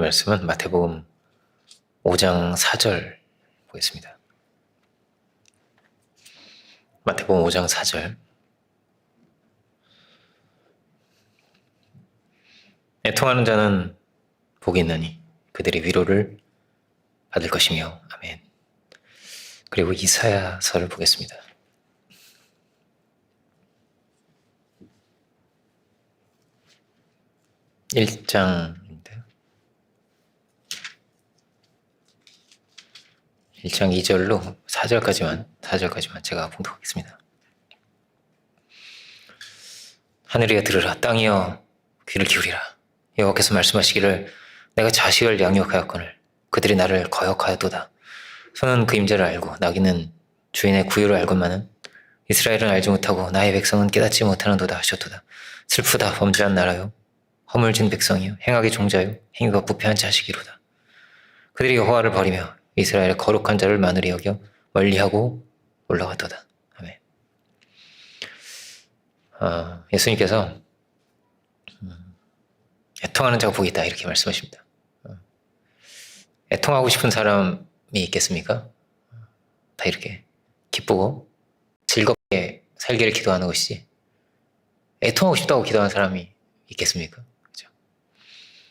말씀은 마태복음 5장 4절 보겠습니다. 마태복음 5장 4절. 애통하는 자는 복이 있나니 그들이 위로를 받을 것이며. 아멘. 그리고 이사야서를 보겠습니다. (1장입니다) 1장 2절로 4절까지만 제가 봉독하겠습니다. 하늘이여 들으라, 땅이여 귀를 기울이라. 여호와께서 말씀하시기를 내가 자식을 양육하였거늘 그들이 나를 거역하였도다. 소는 그 임자를 알고 나귀는 주인의 구유를 알건만은 이스라엘은 알지 못하고 나의 백성은 깨닫지 못하는도다 하셨도다. 슬프다, 범죄한 나라요, 허물진 백성이요, 행악의 종자요, 행위가 부패한 자식이로다. 그들이 여호와를 버리며 이스라엘의 거룩한 자를 만으리 여겨 멀리하고 올라갔도다. 아멘. 예수님께서 애통하는 자가 복이 있다, 이렇게 말씀하십니다. 애통하고 싶은 사람이 있겠습니까? 다 이렇게 기쁘고 즐겁게 살기를 기도하는 것이지 애통하고 싶다고 기도하는 사람이 있겠습니까? 그렇죠?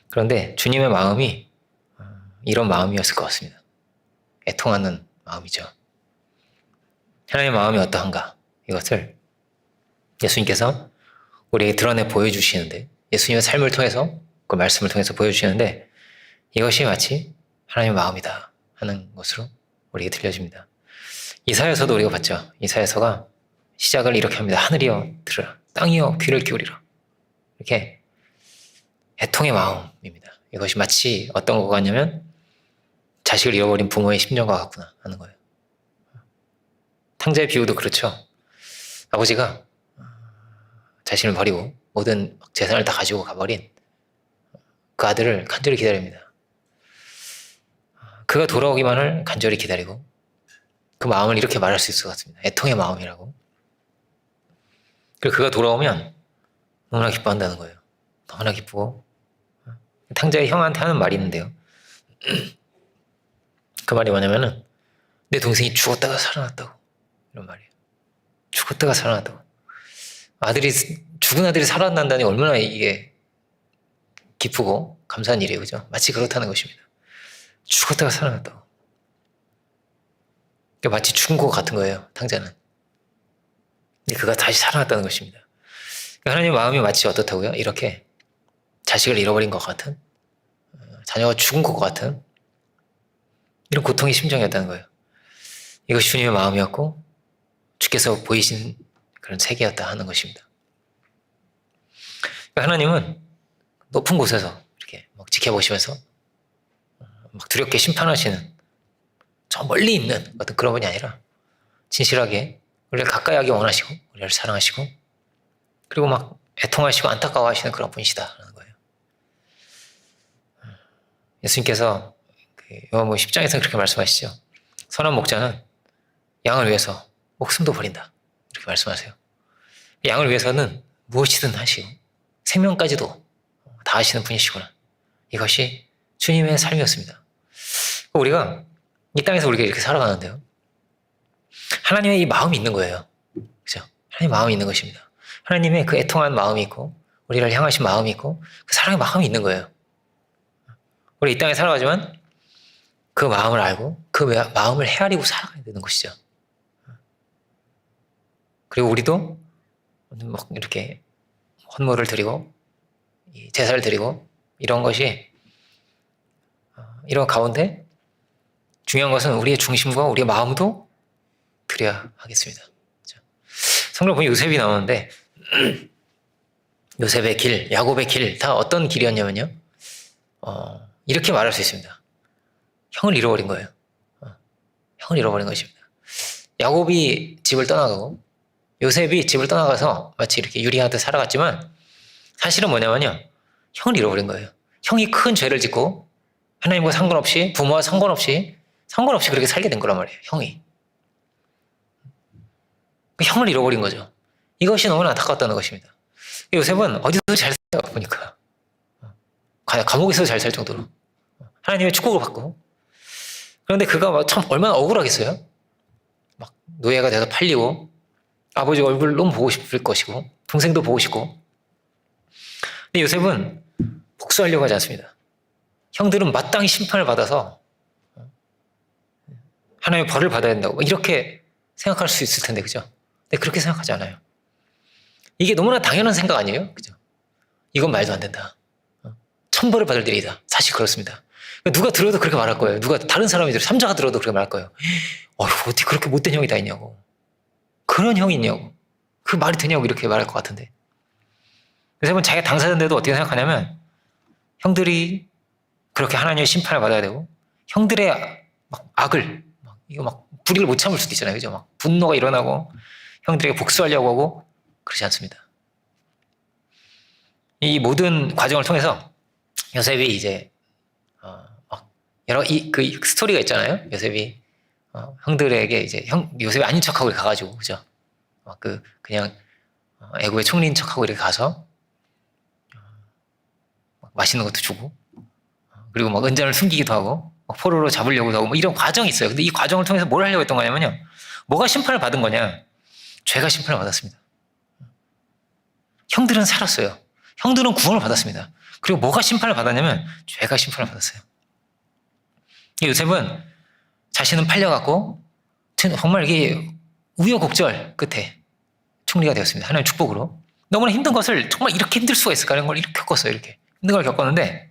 그런데 주님의 마음이 이런 마음이었을 것 같습니다. 애통하는 마음이죠. 하나님의 마음이 어떠한가, 이것을 예수님께서 우리에게 드러내 보여주시는데, 예수님의 삶을 통해서, 그 말씀을 통해서 보여주시는데, 이것이 마치 하나님의 마음이다 하는 것으로 우리에게 들려집니다. 이사야서도 우리가 봤죠. 이사야서가 시작을 이렇게 합니다. 하늘이여 들으라, 땅이여 귀를 기울이라. 이렇게 애통의 마음입니다. 이것이 마치 어떤 것 같냐면 자식을 잃어버린 부모의 심정과 같구나 하는 거예요. 탕자의 비유도 그렇죠. 아버지가 자신을 버리고 모든 재산을 다 가지고 가버린 그 아들을 간절히 기다립니다. 그가 돌아오기만을 간절히 기다리고, 그 마음을 이렇게 말할 수 있을 것 같습니다. 애통의 마음이라고. 그리고 그가 돌아오면 너무나 기뻐한다는 거예요. 너무나 기쁘고. 탕자의 형한테 하는 말이 있는데요. 그 말이 뭐냐면은 내 동생이 죽었다가 살아났다고, 이런 말이에요. 죽었다가 살아났다고. 죽은 아들이 살아난다니 얼마나 이게 기쁘고 감사한 일이에요. 그죠? 마치 그렇다는 것입니다. 죽었다가 살아났다고. 마치 죽은 것 같은 거예요, 탕자는. 근데 그가 다시 살아났다는 것입니다. 하나님의 마음이 마치 어떻다고요? 이렇게 자식을 잃어버린 것 같은, 자녀가 죽은 것 같은 이런 고통의 심정이었다는 거예요. 이것이 주님의 마음이었고 주께서 보이신 그런 세계였다 하는 것입니다. 하나님은 높은 곳에서 이렇게 막 지켜보시면서 막 두렵게 심판하시는 저 멀리 있는 어떤 그런 분이 아니라 진실하게 우리를 가까이 하기 원하시고 우리를 사랑하시고 그리고 막 애통하시고 안타까워하시는 그런 분이시다라는 거예요. 예수님께서 요한복음 10장에서 그렇게 말씀하시죠. 선한 목자는 양을 위해서 목숨도 버린다, 이렇게 말씀하세요. 양을 위해서는 무엇이든 하시고 생명까지도 다 하시는 분이시구나. 이것이 주님의 삶이었습니다. 우리가 이 땅에서 우리가 이렇게 살아가는데요, 하나님의 이 마음이 있는 거예요. 그죠? 하나님의 마음이 있는 것입니다. 하나님의 그 애통한 마음이 있고 우리를 향하신 마음이 있고 그 사랑의 마음이 있는 거예요. 우리 이 땅에 살아가지만 그 마음을 알고 그 마음을 헤아리고 살아가야 되는 것이죠. 그리고 우리도 막 이렇게 헌물을 드리고 제사를 드리고 이런 것이, 이런 가운데 중요한 것은 우리의 중심과 우리의 마음도 드려야 하겠습니다. 성경 보면 요셉이 나오는데 요셉의 길, 야곱의 길 다 어떤 길이었냐면요, 이렇게 말할 수 있습니다. 형을 잃어버린 거예요. 형을 잃어버린 것입니다. 야곱이 집을 떠나가고 요셉이 집을 떠나가서 마치 이렇게 유리하듯 살아갔지만 사실은 뭐냐면요, 형을 잃어버린 거예요. 형이 큰 죄를 짓고 하나님과 상관없이, 부모와 상관없이 그렇게 살게 된 거란 말이에요. 형이. 형을 잃어버린 거죠. 이것이 너무나 안타깝다는 것입니다. 요셉은 어디서 잘 살아요, 보니까. 감옥에서 잘 살 정도로. 하나님의 축복을 받고. 그런데 그가 막 참 얼마나 억울하겠어요? 막 노예가 돼서 팔리고 아버지 얼굴 너무 보고 싶을 것이고 동생도 보고 싶고. 근데 요셉은 복수하려고 하지 않습니다. 형들은 마땅히 심판을 받아서 하나님의 벌을 받아야 된다고 이렇게 생각할 수 있을 텐데, 그죠? 근데 그렇게 생각하지 않아요. 이게 너무나 당연한 생각 아니에요? 그죠? 이건 말도 안 된다. 천벌을 받을 일이다. 사실 그렇습니다. 누가 들어도 그렇게 말할 거예요. 누가 다른 사람이 들어, 삼자가 들어도 그렇게 말할 거예요. 어떻게 그렇게 못된 형이 다 있냐고. 그런 형이 있냐고. 그 말이 되냐고 이렇게 말할 것 같은데. 그래서 자기가 당사자인데도 어떻게 생각하냐면 형들이 그렇게 하나님의 심판을 받아야 되고 형들의 막 악을 이거 막 불의를 못 참을 수도 있잖아요. 그죠? 막 분노가 일어나고 형들에게 복수하려고 하고 그러지 않습니다. 이 모든 과정을 통해서 요셉이 이제 막 여러 그 스토리가 있잖아요. 요셉이 형들에게 이제 요셉이 아닌 척하고 이렇게 가가지고 그죠? 막 그냥 애국의 총리인 척하고 이렇게 가서 막 맛있는 것도 주고 그리고 막 은잔을 숨기기도 하고 막 포로로 잡으려고도 하고 뭐 이런 과정이 있어요. 근데 이 과정을 통해서 뭘 하려고 했던 거냐면요. 뭐가 심판을 받은 거냐? 죄가 심판을 받았습니다. 형들은 살았어요. 형들은 구원을 받았습니다. 그리고 뭐가 심판을 받았냐면 죄가 심판을 받았어요. 요셉은 자신은 팔려갖고 정말 이게 우여곡절 끝에 총리가 되었습니다. 하나님의 축복으로. 너무나 힘든 것을 정말 이렇게 힘들 수가 있을까 하는 걸 이렇게 겪었어요. 이렇게 힘든 걸 겪었는데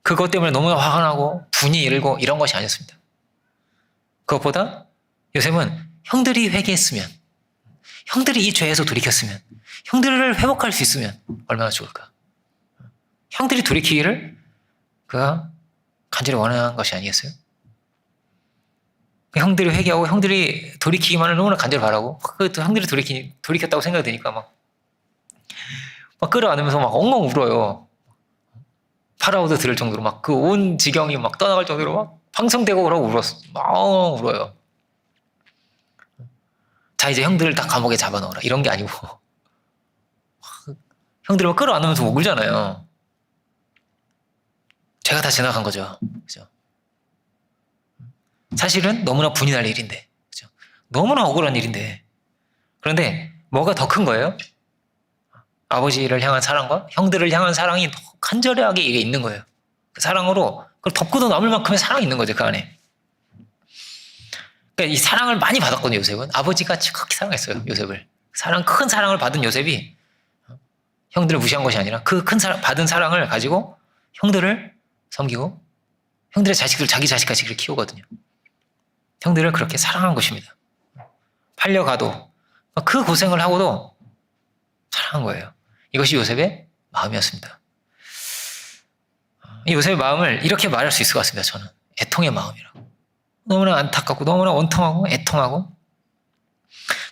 그것 때문에 너무나 화가 나고 분이 일고 이런 것이 아니었습니다. 그것보다 요셉은 형들이 회개했으면 형들이 이 죄에서 돌이켰으면 형들을 회복할 수 있으면 얼마나 좋을까. 형들이 돌이키기를 그가 간절히 원하는 것이 아니겠어요? 형들이 회개하고 형들이 돌이키기만을 너무나 간절히 바라고 형들이 돌이켰다고 생각이 드니까 막 끌어안으면서 막 엉엉 울어요. 파라오도 들을 정도로 막 그 온 지경이 막 떠나갈 정도로 막 방성대고 그러고 막 엉엉 울어요. 자 이제 형들을 다 감옥에 잡아넣어라 이런 게 아니고 형들을 막 끌어안으면서 울잖아요. 제가 다 지나간 거죠. 그죠? 사실은 너무나 분이 날 일인데, 그죠? 너무나 억울한 일인데. 그런데 뭐가 더 큰 거예요? 아버지를 향한 사랑과 형들을 향한 사랑이 더 간절하게 이게 있는 거예요. 그 사랑으로 그걸 덮고도 남을 만큼의 사랑이 있는 거죠, 그 안에. 그러니까 이 사랑을 많이 받았거든요, 요셉은. 아버지가 지극히 사랑했어요, 요셉을. 큰 사랑을 받은 요셉이 형들을 무시한 것이 아니라 그 큰 사랑, 받은 사랑을 가지고 형들을 섬기고 형들의 자식들 자기 자식같이 키우거든요. 형들을 그렇게 사랑한 것입니다. 팔려가도 그 고생을 하고도 사랑한 거예요. 이것이 요셉의 마음이었습니다. 이 요셉의 마음을 이렇게 말할 수 있을 것 같습니다. 저는 애통의 마음이라고. 너무나 안타깝고 너무나 원통하고 애통하고.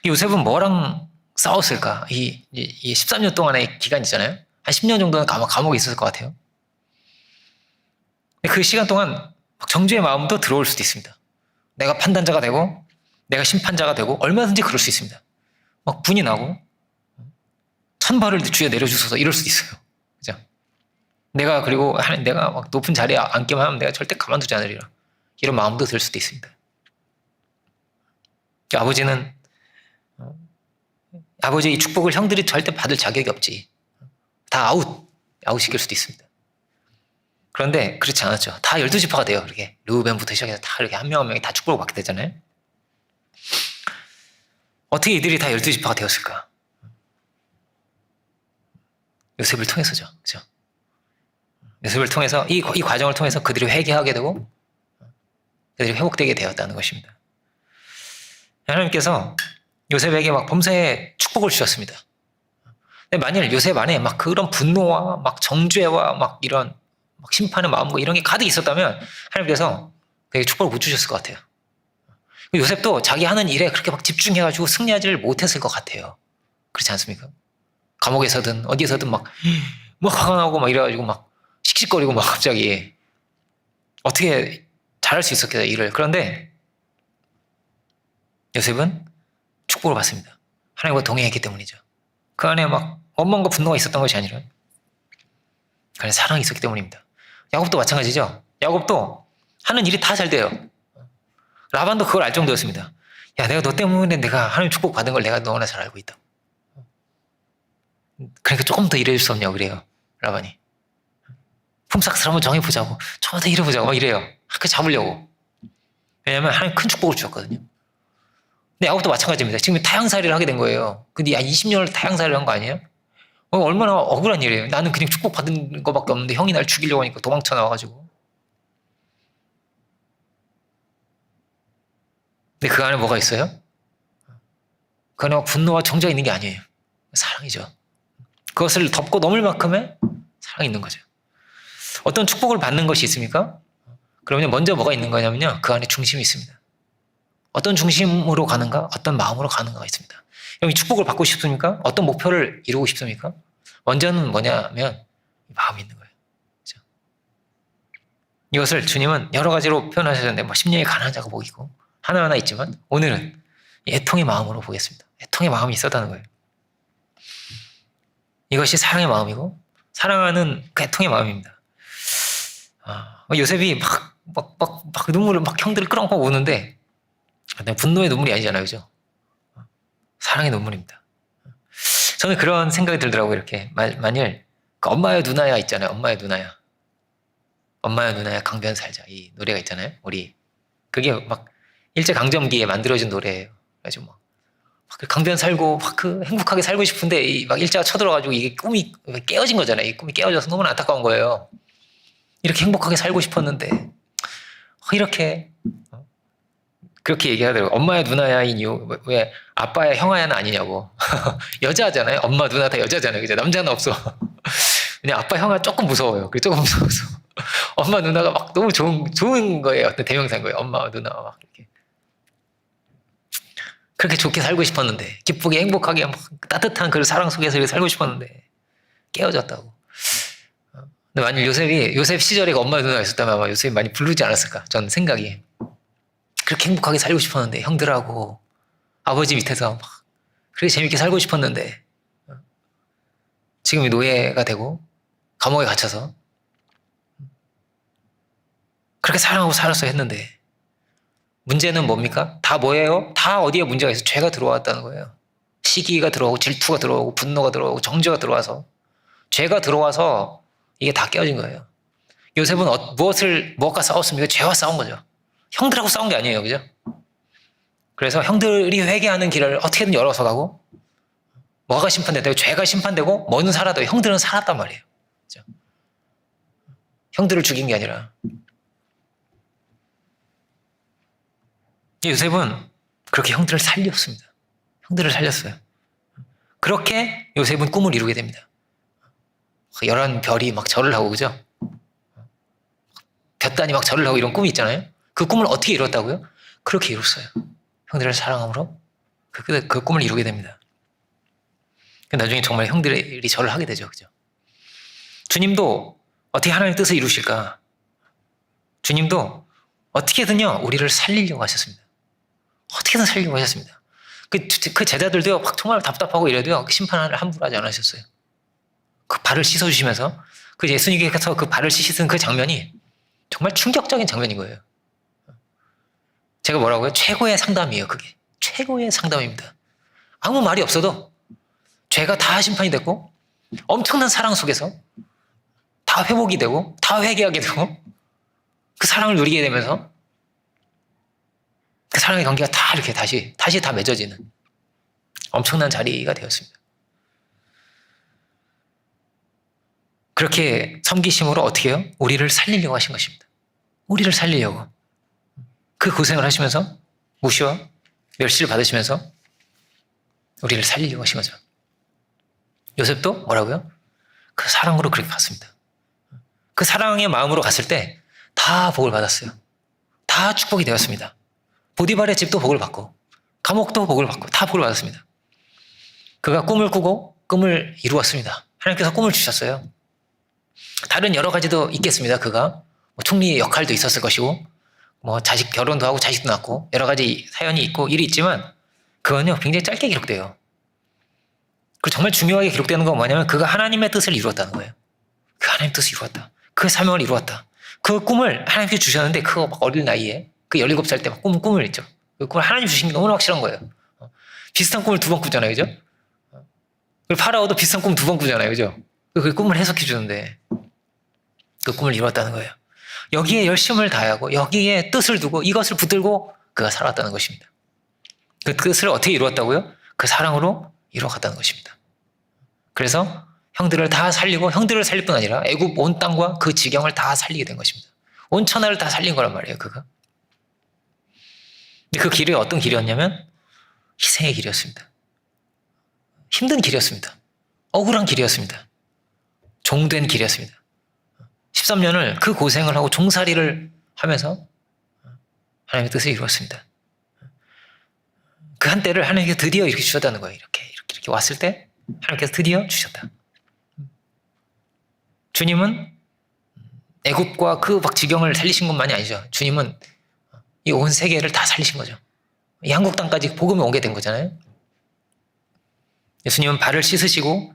요셉은 뭐랑 싸웠을까? 이 13년 동안의 기간 있잖아요. 한 10년 정도는 감옥에 있었을 것 같아요. 그 시간 동안 정죄의 마음도 들어올 수도 있습니다. 내가 판단자가 되고 내가 심판자가 되고 얼마든지 그럴 수 있습니다. 막 분이 나고 천벌을 주에 내려주소서 이럴 수도 있어요. 그죠? 그리고 내가 막 높은 자리에 앉기만 하면 내가 절대 가만두지 않으리라. 이런 마음도 들 수도 있습니다. 아버지의 이 축복을 형들이 절대 받을 자격이 없지. 다 아웃시킬 수도 있습니다. 그런데 그렇지 않았죠. 다 12지파가 돼요. 이렇게 르우벤부터 시작해서 다 이렇게 한 명 한 명이 다 축복을 받게 되잖아요. 어떻게 이들이 다 12지파가 되었을까? 요셉을 통해서죠. 그죠? 요셉을 통해서 이 과정을 통해서 그들이 회개하게 되고 그들이 회복되게 되었다는 것입니다. 하나님께서 요셉에게 막 범사에 축복을 주셨습니다. 근데 만일 요셉 안에 막 그런 분노와 막 정죄와 막 이런 막 심판의 마음과 이런 게 가득 있었다면 하나님께서 그에게 축복을 못 주셨을 것 같아요. 요셉도 자기 하는 일에 그렇게 막 집중해가지고 승리하지를 못했을 것 같아요. 그렇지 않습니까? 감옥에서든 어디에서든 막 화가 나고 막 이래가지고 막 씩씩거리고 막 갑자기 어떻게 잘할 수 있었겠어요, 일을. 그런데 요셉은 축복을 받습니다. 하나님과 동행했기 때문이죠. 그 안에 막 원망과 분노가 있었던 것이 아니라 그 안에 사랑이 있었기 때문입니다. 야곱도 마찬가지죠. 야곱도 하는 일이 다 잘 돼요. 라반도 그걸 알 정도였습니다. 야, 내가 너 때문에 내가 하나님 축복 받은 걸 내가 너무나 잘 알고 있다. 그러니까 조금 더 일해줄 수 없냐고 그래요. 라반이. 품삯을 한번 정해보자고. 조금 더 일해보자고 막 이래요. 그 잡으려고. 왜냐면 하나님 큰 축복을 주셨거든요. 근데 야곱도 마찬가지입니다. 지금 타향살이를 하게 된 거예요. 근데 야, 20년을 타향살이를 한 거 아니에요? 얼마나 억울한 일이에요. 나는 그냥 축복받은 거밖에 없는데 형이 날 죽이려고 하니까 도망쳐 나와가지고. 근데 그 안에 뭐가 있어요? 그 안에 분노와 정죄가 있는 게 아니에요. 사랑이죠. 그것을 덮고 넘을 만큼의 사랑이 있는 거죠. 어떤 축복을 받는 것이 있습니까? 그러면 먼저 뭐가 있는 거냐면요. 그 안에 중심이 있습니다. 어떤 중심으로 가는가? 어떤 마음으로 가는가가 있습니다. 여러분 축복을 받고 싶습니까? 어떤 목표를 이루고 싶습니까? 먼저는 뭐냐면 마음이 있는 거예요. 그렇죠? 이것을 주님은 여러 가지로 표현하셨는데 뭐 심령이 가난한 자가 복이고 하나하나 있지만 오늘은 애통의 마음으로 보겠습니다. 애통의 마음이 있었다는 거예요. 이것이 사랑의 마음이고 사랑하는 그 애통의 마음입니다. 요셉이 막 눈물을 막 형들을 끌어안고 우는데 분노의 눈물이 아니잖아요. 그죠? 사랑의 눈물입니다. 저는 그런 생각이 들더라고요. 이렇게 만일 그 엄마야 누나야 있잖아요. 엄마야 누나야. 엄마야 누나야 강변 살자. 이 노래가 있잖아요. 우리 그게 막 일제강점기에 만들어진 노래예요. 그래가지고 막 강변 살고 막 그 행복하게 살고 싶은데 막 일제가 쳐들어가지고 이게 꿈이 깨어진 거잖아요. 이 꿈이 깨어져서 너무나 안타까운 거예요. 이렇게 행복하게 살고 싶었는데 이렇게 그렇게 얘기하더라고요. 엄마야 누나야 이유 왜 아빠야 형아야는 아니냐고. 여자잖아요. 엄마 누나 다 여자잖아요. 그죠? 남자는 없어. 그냥 아빠 형아 조금 무서워요. 그게 조금 무서워서 엄마 누나가 막 너무 좋은 거예요. 어떤 대명사인 거예요. 엄마 누나가 막 이렇게 그렇게 좋게 살고 싶었는데 기쁘게 행복하게 막 따뜻한 그 사랑 속에서 살고 싶었는데 깨어졌다고. 근데 만약 요셉 시절에 엄마 누나가 있었다면 아마 요셉이 많이 부르지 않았을까? 전 생각이. 그렇게 행복하게 살고 싶었는데 형들하고 아버지 밑에서 막 그렇게 재밌게 살고 싶었는데 지금이 노예가 되고 감옥에 갇혀서 그렇게 사랑하고 살았어야 했는데 문제는 뭡니까? 다 뭐예요? 다 어디에 문제가 있어? 죄가 들어왔다는 거예요. 시기가 들어오고 질투가 들어오고 분노가 들어오고 정죄가 들어와서 죄가 들어와서 이게 다 깨어진 거예요. 요셉은 무엇과 싸웠습니까? 죄와 싸운 거죠. 형들하고 싸운 게 아니에요. 그죠? 그래서 형들이 회개하는 길을 어떻게든 열어서 가고 뭐가 심판되고 죄가 심판되고 뭐는 살아도 형들은 살았단 말이에요. 그죠? 형들을 죽인 게 아니라 요셉은 그렇게 형들을 살렸습니다. 형들을 살렸어요. 그렇게 요셉은 꿈을 이루게 됩니다. 11별이 막 절을 하고 그죠? 볕단이 막 절을 하고 이런 꿈이 있잖아요. 그 꿈을 어떻게 이뤘다고요? 그렇게 이뤘어요. 형들을 사랑함으로 그 꿈을 이루게 됩니다. 나중에 정말 형들이 절을 하게 되죠. 그죠? 주님도 어떻게 하나님의 뜻을 이루실까? 주님도 어떻게든요 우리를 살리려고 하셨습니다. 어떻게든 살리려고 하셨습니다. 그 제자들도요 막 정말 답답하고 이래도요 심판을 함부로 하지 않으셨어요. 그 발을 씻어주시면서 그 예수님께서 그 발을 씻은 그 장면이 정말 충격적인 장면인 거예요. 제가 뭐라고요? 최고의 상담이에요. 그게 최고의 상담입니다. 아무 말이 없어도 죄가 다 심판이 됐고 엄청난 사랑 속에서 다 회복이 되고 다 회개하게 되고 그 사랑을 누리게 되면서 그 사랑의 관계가 다 이렇게 다시 다 맺어지는 엄청난 자리가 되었습니다. 그렇게 섬기심으로 어떻게 해요? 우리를 살리려고 하신 것입니다. 우리를 살리려고. 그 고생을 하시면서 무시와 멸시를 받으시면서 우리를 살리려고 하신 거죠. 요셉도 뭐라고요? 그 사랑으로 그렇게 갔습니다. 그 사랑의 마음으로 갔을 때 다 복을 받았어요. 다 축복이 되었습니다. 보디발의 집도 복을 받고 감옥도 복을 받고 다 복을 받았습니다. 그가 꿈을 꾸고 꿈을 이루었습니다. 하나님께서 꿈을 주셨어요. 다른 여러 가지도 있겠습니다. 그가 총리 역할도 있었을 것이고 자식 결혼도 하고 자식도 낳고 여러 가지 사연이 있고 일이 있지만 그건요 굉장히 짧게 기록돼요. 그리고 정말 중요하게 기록되는 건 뭐냐면 그가 하나님의 뜻을 이루었다는 거예요. 그 하나님의 뜻을 이루었다. 그 사명을 이루었다. 그 꿈을 하나님께 주셨는데 그거 막 어린 나이에 그 17살 때 막 꿈을 했죠. 그 꿈을 하나님 주신 게 너무나 확실한 거예요. 비슷한 꿈을 2번 꾸잖아요. 그죠? 파라오도 비슷한 꿈 2번 꾸잖아요. 그죠? 그 꿈을 해석해 주는데 그 꿈을 이루었다는 거예요. 여기에 열심을 다하고 여기에 뜻을 두고 이것을 붙들고 그가 살아왔다는 것입니다. 그 뜻을 어떻게 이루었다고요? 그 사랑으로 이루어갔다는 것입니다. 그래서 형들을 다 살리고 형들을 살릴 뿐 아니라 애굽 온 땅과 그 지경을 다 살리게 된 것입니다. 온 천하를 다 살린 거란 말이에요. 그가. 그 길이 어떤 길이었냐면 희생의 길이었습니다. 힘든 길이었습니다. 억울한 길이었습니다. 종된 길이었습니다. 13년을 그 고생을 하고 종살이를 하면서 하나님의 뜻을 이루었습니다. 그 한때를 하나님께서 드디어 이렇게 주셨다는 거예요. 이렇게 왔을 때 하나님께서 드디어 주셨다. 주님은 애굽과 그 막 지경을 살리신 것만이 아니죠. 주님은 이 온 세계를 다 살리신 거죠. 이 한국 땅까지 복음이 오게 된 거잖아요. 예수님은 발을 씻으시고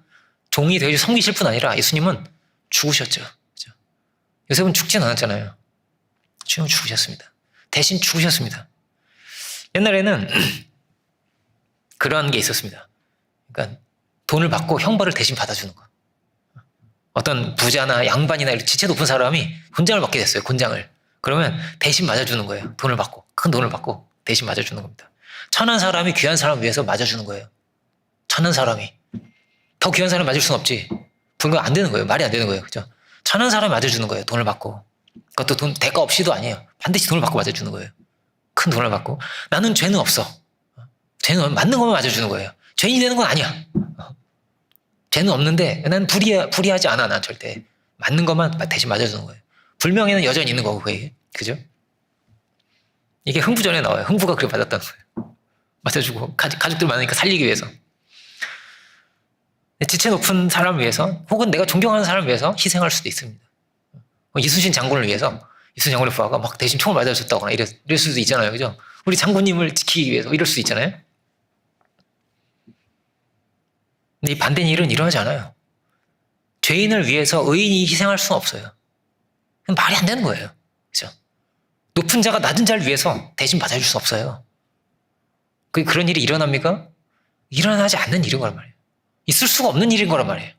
종이 되어 섬기실 뿐 아니라 예수님은 죽으셨죠. 그죠? 요셉은 죽진 않았잖아요. 주님은 죽으셨습니다. 대신 죽으셨습니다. 옛날에는 그런 게 있었습니다. 그러니까 돈을 받고 형벌을 대신 받아주는 거. 어떤 부자나 양반이나 지체 높은 사람이 곤장을 받게 됐어요. 곤장을. 그러면 대신 맞아주는 거예요. 돈을 받고. 큰 돈을 받고 대신 맞아주는 겁니다. 천한 사람이 귀한 사람을 위해서 맞아주는 거예요. 천한 사람이. 더 귀한 사람이 맞을 수는 없지. 그건 안 되는 거예요. 말이 안 되는 거예요. 그죠? 천한 사람이 맞아주는 거예요. 돈을 받고. 그것도 돈, 대가 없이도 아니에요. 반드시 돈을 받고 맞아주는 거예요. 큰 돈을 받고. 나는 죄는 없어. 죄는 맞는 것만 맞아주는 거예요. 죄인이 되는 건 아니야. 죄는 없는데 난 불의하지 않아. 난 절대. 맞는 것만 대신 맞아주는 거예요. 불명예는 여전히 있는 거고 그게. 그죠? 이게 흥부전에 나와요. 흥부가 그렇게 맞았다는 거예요. 맞아주고 가족들 많으니까 살리기 위해서. 지체 높은 사람을 위해서 혹은 내가 존경하는 사람을 위해서 희생할 수도 있습니다. 이순신 장군을 위해서 이순신 장군의 부하가 막 대신 총을 맞아줬다거나 이럴 수도 있잖아요. 그죠? 우리 장군님을 지키기 위해서 이럴 수도 있잖아요. 근데 이 반대인 일은 일어나지 않아요. 죄인을 위해서 의인이 희생할 수는 없어요. 말이 안 되는 거예요. 그죠? 높은 자가 낮은 자를 위해서 대신 받아줄 수 없어요. 그런 일이 일어납니까? 일어나지 않는 일인 거란 말이에요. 있을 수가 없는 일인 거란 말이에요.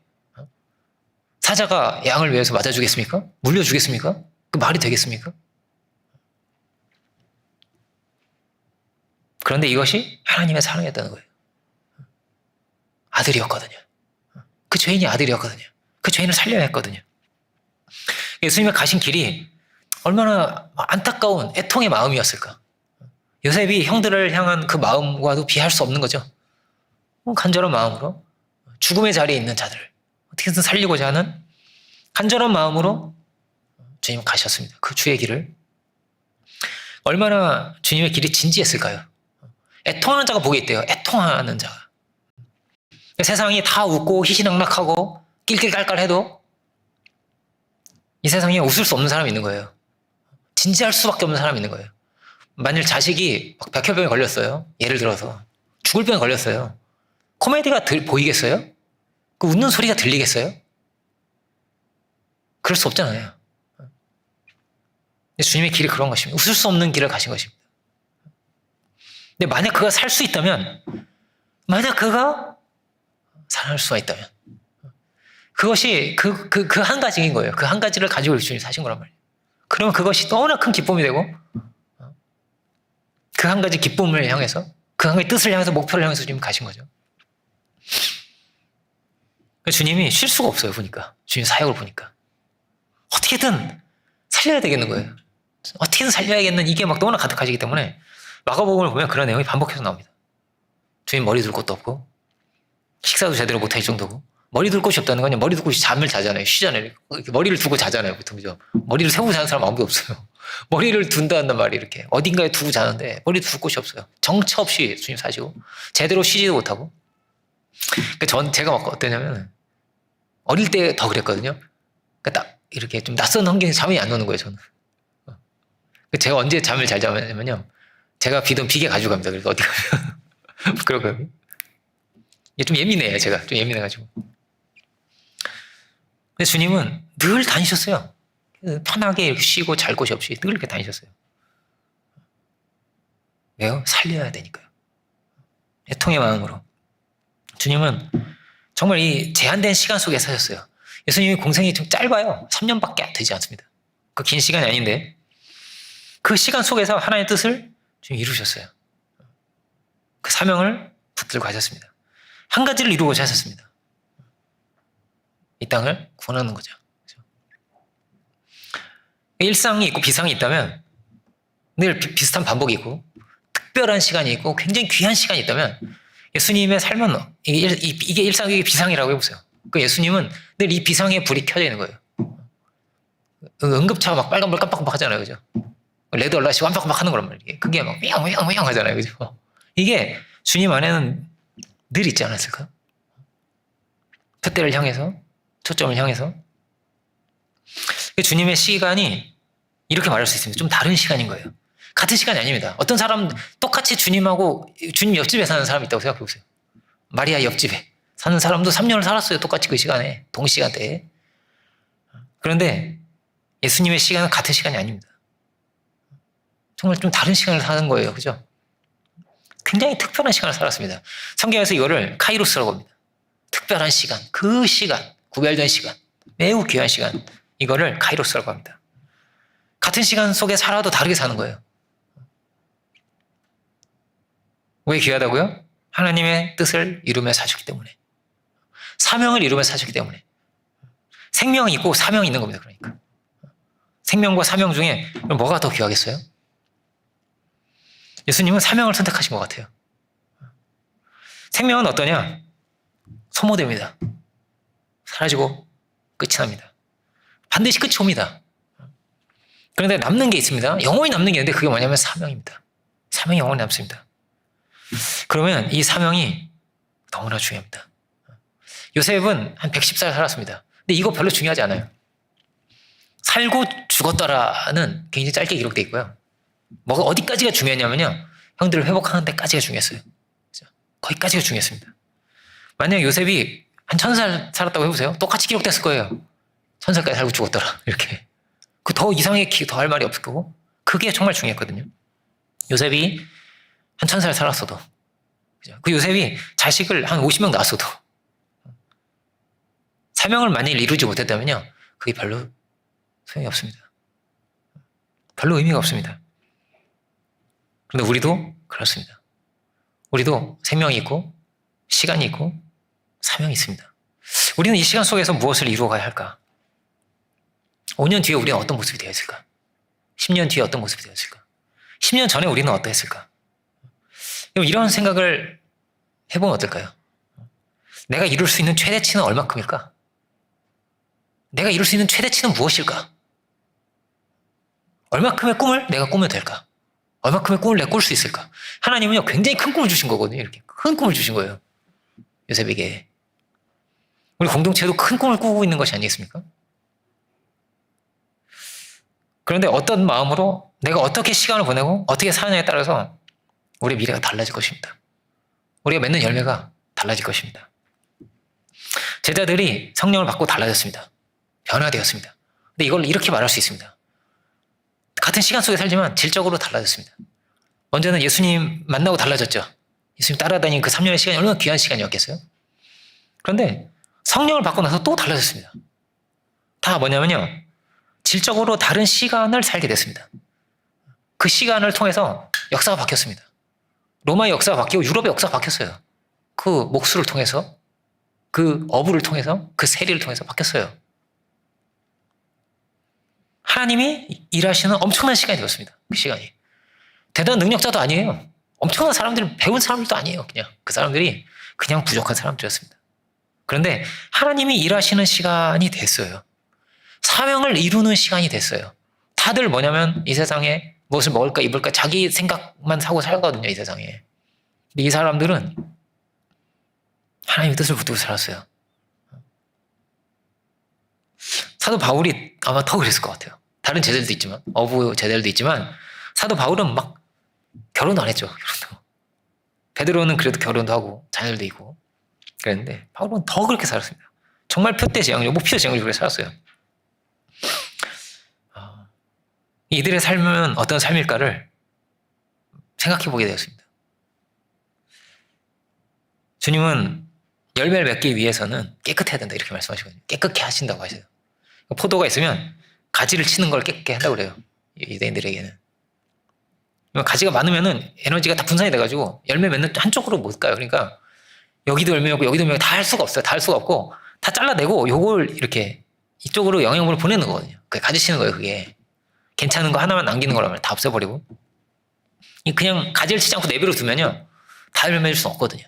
사자가 양을 위해서 맞아주겠습니까? 물려주겠습니까? 그 말이 되겠습니까? 그런데 이것이 하나님의 사랑이었다는 거예요. 아들이었거든요. 그 죄인이 아들이었거든요. 그 죄인을 살려야 했거든요. 예수님의 가신 길이 얼마나 안타까운 애통의 마음이었을까. 요셉이 형들을 향한 그 마음과도 비할 수 없는 거죠. 간절한 마음으로 죽음의 자리에 있는 자들을 어떻게든 살리고자 하는 간절한 마음으로 주님 가셨습니다. 그 주의 길을. 얼마나 주님의 길이 진지했을까요? 애통하는 자가 복이 있대요. 애통하는 자가. 세상이 다 웃고 희희낙낙하고 낄낄깔깔해도 이 세상에 웃을 수 없는 사람이 있는 거예요. 진지할 수밖에 없는 사람이 있는 거예요. 만일 자식이 백혈병에 걸렸어요. 예를 들어서 죽을 병에 걸렸어요. 코미디가 보이겠어요? 그 웃는 소리가 들리겠어요? 그럴 수 없잖아요. 주님의 길이 그런 것입니다. 웃을 수 없는 길을 가신 것입니다. 근데 만약 그가 살 수 있다면, 만약 그가 살아날 수가 있다면, 그것이 그 한 가지인 거예요. 그 한 가지를 가지고 주님이 사신 거란 말이에요. 그러면 그것이 너무나 큰 기쁨이 되고, 그 한 가지 기쁨을 향해서, 그 한 가지 뜻을 향해서, 목표를 향해서 주님이 가신 거죠. 주님이 쉴 수가 없어요, 보니까. 주님 사역을 보니까. 어떻게든 살려야 되겠는 거예요. 어떻게든 살려야겠는 이게 막 너무나 가득하시기 때문에 마가복음을 보면 그런 내용이 반복해서 나옵니다. 주님 머리 둘 곳도 없고 식사도 제대로 못할 정도고 머리 둘 곳이 없다는 건 머리 둘 곳이 잠을 자잖아요. 쉬잖아요. 머리를 두고 자잖아요. 보통 그죠? 머리를 세우고 자는 사람 아무도 없어요. 머리를 둔다는 말이 이렇게 어딘가에 두고 자는데 머리 둘 곳이 없어요. 정처 없이 주님 사시고 제대로 쉬지도 못하고. 그러니까 제가 막 어떠냐면 어릴 때 더 그랬거든요. 그러니까 딱 이렇게 좀 낯선 환경에서 잠이 안 오는 거예요. 저는. 제가 언제 잠을 잘 자냐면요. 제가 비던 비계 가지고 갑니다. 그래서 어디 가면 그러고요. 이게 좀 예민해요. 제가 좀 예민해가지고. 근데 주님은 늘 다니셨어요. 편하게 이렇게 쉬고 잘 곳이 없이 늘 이렇게 다니셨어요. 왜요? 살려야 되니까요. 애통의 마음으로. 주님은 정말 이 제한된 시간 속에 사셨어요. 예수님의 공생이 좀 짧아요. 3년밖에 되지 않습니다. 그 긴 시간이 아닌데 그 시간 속에서 하나님의 뜻을 좀 이루셨어요. 그 사명을 붙들고 하셨습니다. 한 가지를 이루고자 하셨습니다. 이 땅을 구원하는 거죠. 그렇죠? 일상이 있고 비상이 있다면 늘 비슷한 반복이 있고 특별한 시간이 있고 굉장히 귀한 시간이 있다면 예수님의 삶은 이게 일상, 이게 비상이라고 해보세요. 그 예수님은 늘 이 비상의 불이 켜져 있는 거예요. 응급차가 막 빨간불 깜빡깜빡 하잖아요. 그죠? 레드 얼라시 완박완박 하는 거란 말이에요. 그게 막 삐양 하잖아요. 그죠? 이게 주님 안에는 늘 있지 않았을까? 그때를 향해서, 초점을 향해서. 주님의 시간이 이렇게 말할 수 있습니다. 좀 다른 시간인 거예요. 같은 시간이 아닙니다. 어떤 사람 똑같이 주님하고 주님 옆집에 사는 사람이 있다고 생각해 보세요. 마리아 옆집에 사는 사람도 3년을 살았어요. 똑같이 그 시간에, 동시간대에. 그런데 예수님의 시간은 같은 시간이 아닙니다. 정말 좀 다른 시간을 사는 거예요. 그죠? 굉장히 특별한 시간을 살았습니다. 성경에서 이거를 카이로스라고 합니다. 특별한 시간, 그 시간, 구별된 시간, 매우 귀한 시간, 이거를 카이로스라고 합니다. 같은 시간 속에 살아도 다르게 사는 거예요. 왜 귀하다고요? 하나님의 뜻을 이루며 사셨기 때문에. 사명을 이루며 사셨기 때문에. 생명이 있고 사명이 있는 겁니다. 그러니까. 생명과 사명 중에 뭐가 더 귀하겠어요? 예수님은 사명을 선택하신 것 같아요. 생명은 어떠냐? 소모됩니다. 사라지고 끝이 납니다. 반드시 끝이 옵니다. 그런데 남는 게 있습니다. 영원히 남는 게 있는데 그게 뭐냐면 사명입니다. 사명이 영원히 남습니다. 그러면 이 사명이 너무나 중요합니다. 요셉은 한 110살 살았습니다. 근데 이거 별로 중요하지 않아요. 살고 죽었더라는 굉장히 짧게 기록되어 있고요. 뭐가 어디까지가 중요했냐면요. 형들을 회복하는 데까지가 중요했어요. 거기까지가 중요했습니다. 만약 요셉이 한 1000살 살았다고 해보세요. 똑같이 기록됐을 거예요. 1000살까지 살고 죽었더라. 이렇게. 그 더 이상하게 더 할 말이 없을 거고. 그게 정말 중요했거든요. 요셉이 한 1000살 살았어도. 그 요셉이 자식을 한 50명 낳았어도. 사명을 만일 이루지 못했다면요. 그게 별로 소용이 없습니다. 별로 의미가 없습니다. 그런데 우리도 그렇습니다. 우리도 생명이 있고 시간이 있고 사명이 있습니다. 우리는 이 시간 속에서 무엇을 이루어가야 할까? 5년 뒤에 우리는 어떤 모습이 되어 있을까? 10년 뒤에 어떤 모습이 되어 있을까? 10년 전에 우리는 어떠했을까? 이런 생각을 해보면 어떨까요? 내가 이룰 수 있는 최대치는 얼마큼일까? 내가 이룰 수 있는 최대치는 무엇일까? 얼마큼의 꿈을 내가 꾸면 될까? 얼마큼의 꿈을 내가 꿀 수 있을까? 하나님은요, 굉장히 큰 꿈을 주신 거거든요. 이렇게 큰 꿈을 주신 거예요. 요셉에게. 우리 공동체도 큰 꿈을 꾸고 있는 것이 아니겠습니까? 그런데 어떤 마음으로 내가 어떻게 시간을 보내고 어떻게 사느냐에 따라서 우리의 미래가 달라질 것입니다. 우리가 맺는 열매가 달라질 것입니다. 제자들이 성령을 받고 달라졌습니다. 변화되었습니다. 근데 이걸 이렇게 말할 수 있습니다. 같은 시간 속에 살지만 질적으로 달라졌습니다. 먼저는 예수님 만나고 달라졌죠. 예수님 따라다닌 그 3년의 시간이 얼마나 귀한 시간이었겠어요? 그런데 성령을 받고 나서 또 달라졌습니다. 다 뭐냐면요. 질적으로 다른 시간을 살게 됐습니다. 그 시간을 통해서 역사가 바뀌었습니다. 로마의 역사가 바뀌고 유럽의 역사가 바뀌었어요. 그 목수를 통해서, 그 어부를 통해서, 그 세리를 통해서 바뀌었어요. 하나님이 일하시는 엄청난 시간이 되었습니다. 그 시간이. 대단한 능력자도 아니에요. 엄청난 사람들, 배운 사람들도 아니에요. 그냥 그 사람들이 그냥 부족한 사람들이었습니다. 그런데 하나님이 일하시는 시간이 됐어요. 사명을 이루는 시간이 됐어요. 다들 뭐냐면 이 세상에 무엇을 먹을까 입을까 자기 생각만 사고 살거든요. 이 세상에. 근데 이 사람들은 하나님의 뜻을 붙들고 살았어요. 사도 바울이 아마 더 그랬을 것 같아요. 다른 제자들도 있지만, 어부 제자들도 있지만 사도 바울은 막 결혼도 안 했죠. 결혼도. 베드로는 그래도 결혼도 하고 자녀들도 있고 그랬는데 바울은 더 그렇게 살았습니다. 정말 표대지향적, 목표지향적으로 살았어요. 이들의 삶은 어떤 삶일까를 생각해 보게 되었습니다. 주님은 열매를 맺기 위해서는 깨끗해야 된다 이렇게 말씀하시거든요. 깨끗게 하신다고 하세요. 포도가 있으면 가지를 치는 걸 깨끗게 한다고 그래요. 유대인들에게는. 가지가 많으면은 에너지가 다 분산이 돼가지고 열매 맺는 한쪽으로 못 가요. 그러니까 여기도 열매 맺고 여기도 열매 맺고 다 할 수가 없어요. 다 할 수가 없고 다 잘라내고 요걸 이렇게 이쪽으로 영양분을 보내는 거거든요. 그게 가지 치는 거예요. 그게. 괜찮은 거 하나만 남기는 거라면 다 없애버리고. 그냥 가지를 치지 않고 내버려 두면요. 다 열매 맺을 수 없거든요.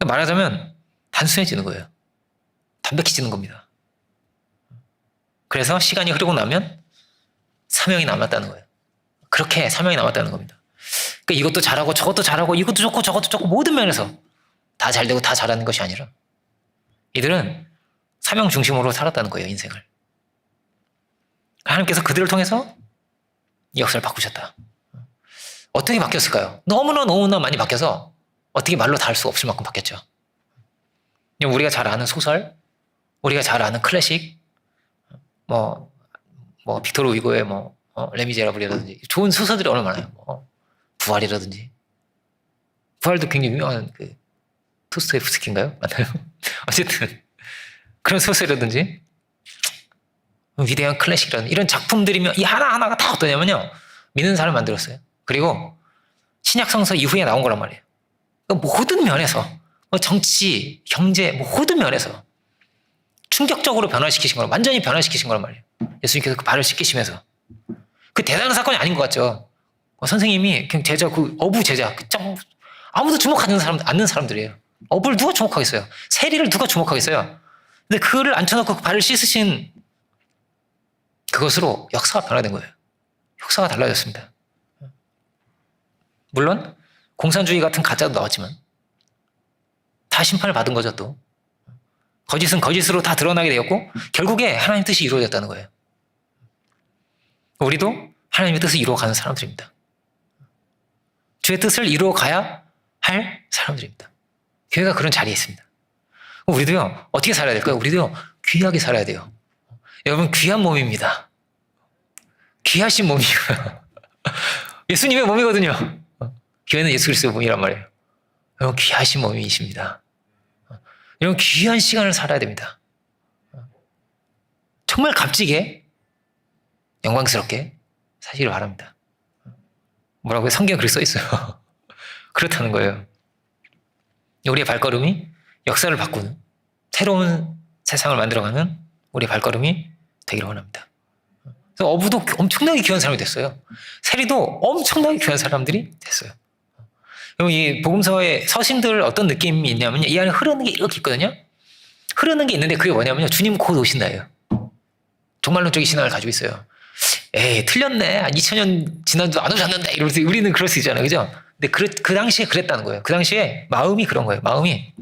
말하자면 단순해지는 거예요. 담백해지는 겁니다. 그래서 시간이 흐르고 나면 사명이 남았다는 거예요. 그렇게 사명이 남았다는 겁니다. 그러니까 이것도 잘하고 저것도 잘하고 이것도 좋고 저것도 좋고 모든 면에서 다 잘되고 다 잘하는 것이 아니라 이들은 사명 중심으로 살았다는 거예요. 인생을. 하나님께서 그들을 통해서 이 역사를 바꾸셨다. 어떻게 바뀌었을까요? 너무나 많이 바뀌어서 어떻게 말로 다 할 수 없을 만큼 바뀌었죠. 우리가 잘 아는 소설, 우리가 잘 아는 클래식, 빅토르 위고의 레미제라블이라든지 좋은 소설들이 얼마나 많아요. 부활이라든지. 부활도 굉장히 유명한 토스토예프스키인가요? 맞나요? 어쨌든 그런 소설이라든지 위대한 클래식이라든지 이런 작품들이면 이 하나하나가 다 어떠냐면요. 믿는 사람을 만들었어요. 그리고 신약성서 이후에 나온 거란 말이에요. 모든 면에서 정치, 경제 모든 면에서 충격적으로 변화시키신 거란 완전히 변화시키신 거란 말이에요. 예수님께서 그 발을 씻기시면서 그 대단한 사건이 아닌 것 같죠. 선생님이 그냥 제자 어부 제자 아무도 주목하는 사람 않는 사람들이에요. 어부를 누가 주목하겠어요? 세리를 누가 주목하겠어요? 근데 그를 앉혀놓고 그 발을 씻으신 그것으로 역사가 변화된 거예요. 역사가 달라졌습니다. 물론 공산주의 같은 가짜도 나왔지만 다 심판을 받은 거죠. 또 거짓은 거짓으로 다 드러나게 되었고 결국에 하나님 뜻이 이루어졌다는 거예요. 우리도 하나님의 뜻을 이루어가는 사람들입니다. 주의 뜻을 이루어가야 할 사람들입니다. 교회가 그런 자리에 있습니다. 우리도요. 어떻게 살아야 될까요? 우리도요. 귀하게 살아야 돼요. 여러분 귀한 몸입니다. 귀하신 몸이고요. 예수님의 몸이거든요. 교회는 예수 그리스도의 몸이란 말이에요. 여러분 귀하신 몸이십니다. 여러분 귀한 시간을 살아야 됩니다. 정말 값지게 영광스럽게 사시길 바랍니다. 뭐라고요? 성경에 그렇게 써 있어요. 그렇다는 거예요. 우리의 발걸음이 역사를 바꾸는 새로운 세상을 만들어가는 우리의 발걸음이 되기를 원합니다. 그래서 어부도 엄청나게 귀한 사람이 됐어요. 세리도 엄청나게 귀한 사람들이 됐어요. 그럼 이 복음서의 서신들 어떤 느낌이 있냐면요. 이 안에 흐르는 게 이렇게 있거든요. 흐르는 게 있는데 그게 뭐냐면요. 주님 곧 오신다예요. 종말론적인 신앙을 가지고 있어요. 에이 틀렸네. 2000년 지나도 안 오셨는데 이러면서 우리는 그럴 수 있잖아요. 그죠? 근데 그 당시에 그랬다는 거예요. 그 당시에 마음이 그런 거예요. 마음이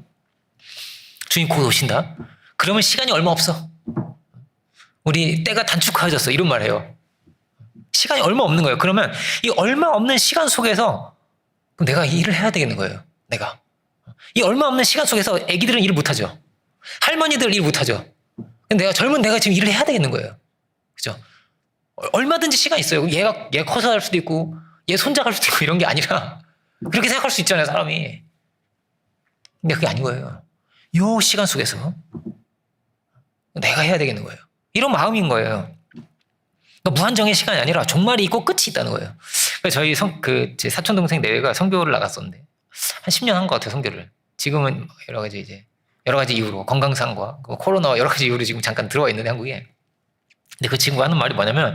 주님 곧 오신다. 그러면 시간이 얼마 없어. 우리 때가 단축해졌어. 이런 말이에요. 시간이 얼마 없는 거예요. 그러면 이 얼마 없는 시간 속에서 내가 이 일을 해야 되겠는 거예요. 내가. 이 얼마 없는 시간 속에서 애기들은 일을 못하죠. 할머니들 일 못하죠. 내가 젊은 내가 지금 일을 해야 되겠는 거예요. 그죠? 얼마든지 시간 있어요. 얘가 커서 할 수도 있고 얘 손자 갈 수도 있고 이런 게 아니라 그렇게 생각할 수 있잖아요. 사람이. 근데 그게 아닌 거예요. 요 시간 속에서 내가 해야 되겠는 거예요. 이런 마음인 거예요. 그러니까 무한정의 시간이 아니라 종말이 있고 끝이 있다는 거예요. 저희 제 사촌 동생 내외가 선교를 나갔었는데 한 10년 한 것 같아요. 선교를. 지금은 여러 가지 이유로 건강상과 코로나와 여러 가지 이유로 지금 잠깐 들어와 있는데 한국에. 근데 그 친구가 하는 말이 뭐냐면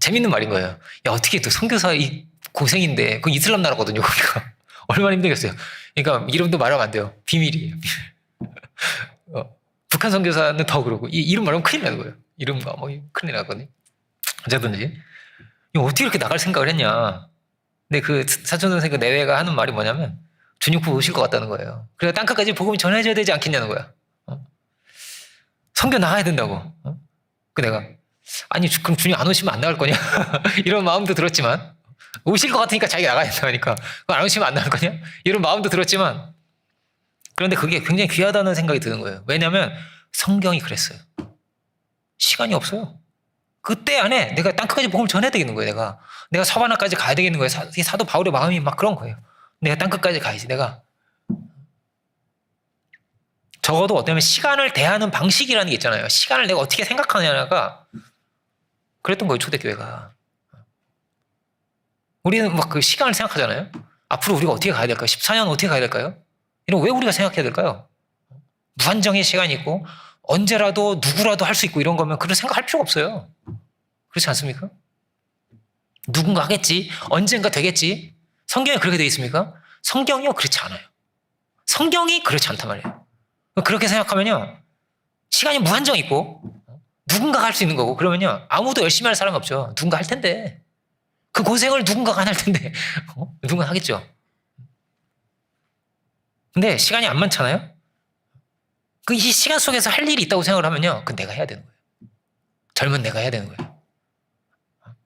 재밌는 말인 거예요. 야 어떻게 또 선교사 이 고생인데 그 이슬람 나라거든요. 거기가 얼마나 힘들겠어요. 그러니까 이름도 말하면 안 돼요. 비밀이에요. 북한 선교사는 더 그러고 이름 말하면 큰일 나는 거예요. 이름과 큰일 나거든요. 어쨌든지 어떻게 이렇게 나갈 생각을 했냐. 근데 그 사촌 동생 그 내외가 하는 말이 뭐냐면 주님 곧 오실 것 같다는 거예요. 그래서 땅끝까지 복음이 전해져야 되지 않겠냐는 거야. 선교 나가야 된다고. 그 내가 아니 그럼 주님 안 오시면 안 나갈 거냐? 이런 마음도 들었지만 오실 것 같으니까 자기가 나가야 된다 하니까 안 오시면 안 나갈 거냐? 이런 마음도 들었지만 그런데 그게 굉장히 귀하다는 생각이 드는 거예요. 왜냐하면 성경이 그랬어요. 시간이 없어요. 그때 안에 내가 땅끝까지 복음을 전해야 되겠는 거예요. 내가 서바나까지 가야 되겠는 거예요. 사도 바울의 마음이 막 그런 거예요. 내가 땅끝까지 가야지. 내가 적어도 어쩌면 시간을 대하는 방식이라는 게 있잖아요. 시간을 내가 어떻게 생각하냐가 그랬던 거예요. 초대교회가. 우리는 막 그 시간을 생각하잖아요. 앞으로 우리가 어떻게 가야 될까요? 14년 어떻게 가야 될까요? 이런 왜 우리가 생각해야 될까요? 무한정의 시간이 있고 언제라도 누구라도 할 수 있고 이런 거면 그런 생각할 필요가 없어요. 그렇지 않습니까? 누군가 하겠지. 언젠가 되겠지. 성경에 그렇게 되어 있습니까? 성경이요? 그렇지 않아요. 성경이 그렇지 않단 말이에요. 그렇게 생각하면요. 시간이 무한정 있고 누군가가 할 수 있는 거고 그러면요. 아무도 열심히 할 사람이 없죠. 누군가 할 텐데. 그 고생을 누군가가 안 할 텐데. 누군가 하겠죠. 근데 시간이 안 많잖아요? 이 시간 속에서 할 일이 있다고 생각을 하면요. 그건 내가 해야 되는 거예요. 젊은 내가 해야 되는 거예요.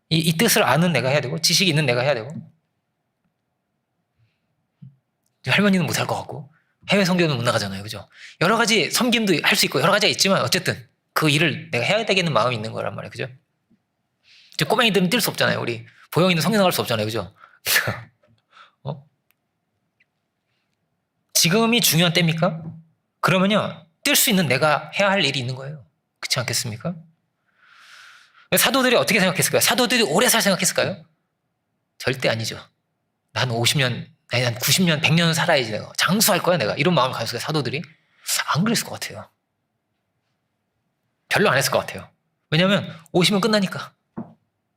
이 뜻을 아는 내가 해야 되고 지식이 있는 내가 해야 되고 할머니는 못할 것 같고 해외 선교는 못 나가잖아요. 그죠? 여러 가지 섬김도 할 수 있고 여러 가지가 있지만 어쨌든 그 일을 내가 해야 되겠는 마음이 있는 거란 말이에요. 그죠? 꼬맹이들은 뛸 수 없잖아요. 우리 보영이는 성경 나갈 수 없잖아요. 그죠? 지금이 중요한 때입니까? 그러면요. 뛸 수 있는 내가 해야 할 일이 있는 거예요. 그렇지 않겠습니까? 사도들이 어떻게 생각했을까요? 사도들이 오래 살 생각했을까요? 절대 아니죠. 난 50년, 아니 난 90년, 100년 살아야지 내가. 장수할 거야 내가. 이런 마음을 가졌어요. 사도들이. 안 그랬을 것 같아요. 별로 안 했을 것 같아요. 왜냐하면 50년 끝나니까.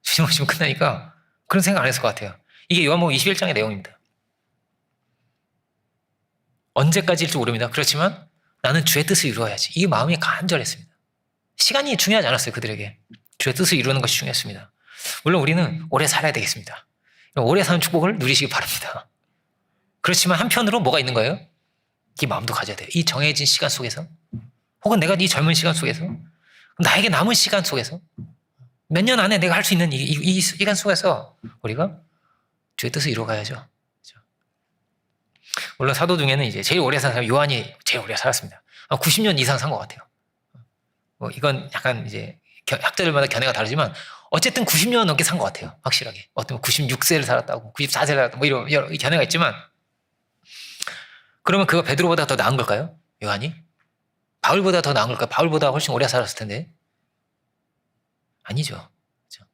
50년 끝나니까 그런 생각 안 했을 것 같아요. 이게 요한복음 21장의 내용입니다. 언제까지일지 모릅니다. 그렇지만 나는 주의 뜻을 이루어야지. 이 마음이 간절했습니다. 시간이 중요하지 않았어요. 그들에게. 주의 뜻을 이루는 것이 중요했습니다. 물론 우리는 오래 살아야 되겠습니다. 오래 사는 축복을 누리시기 바랍니다. 그렇지만 한편으로 뭐가 있는 거예요? 이 마음도 가져야 돼요. 이 정해진 시간 속에서 혹은 내가 이 젊은 시간 속에서 나에게 남은 시간 속에서 몇 년 안에 내가 할 수 있는 이 시간 속에서 우리가 주의 뜻을 이루어가야죠. 그렇죠? 물론 사도 중에는 이제 제일 오래 산 사람 요한이 제일 오래 살았습니다. 90년 이상 산 것 같아요. 이건 약간 이제 학자들마다 견해가 다르지만 어쨌든 90년 넘게 산 것 같아요. 확실하게. 어떤 96세를 살았다고 94세를 살았다고 뭐 이런 여러 견해가 있지만 그러면 그거 베드로보다 더 나은 걸까요? 요한이? 바울보다 더 나은 걸까요? 바울보다 훨씬 오래 살았을 텐데 아니죠. 그렇죠?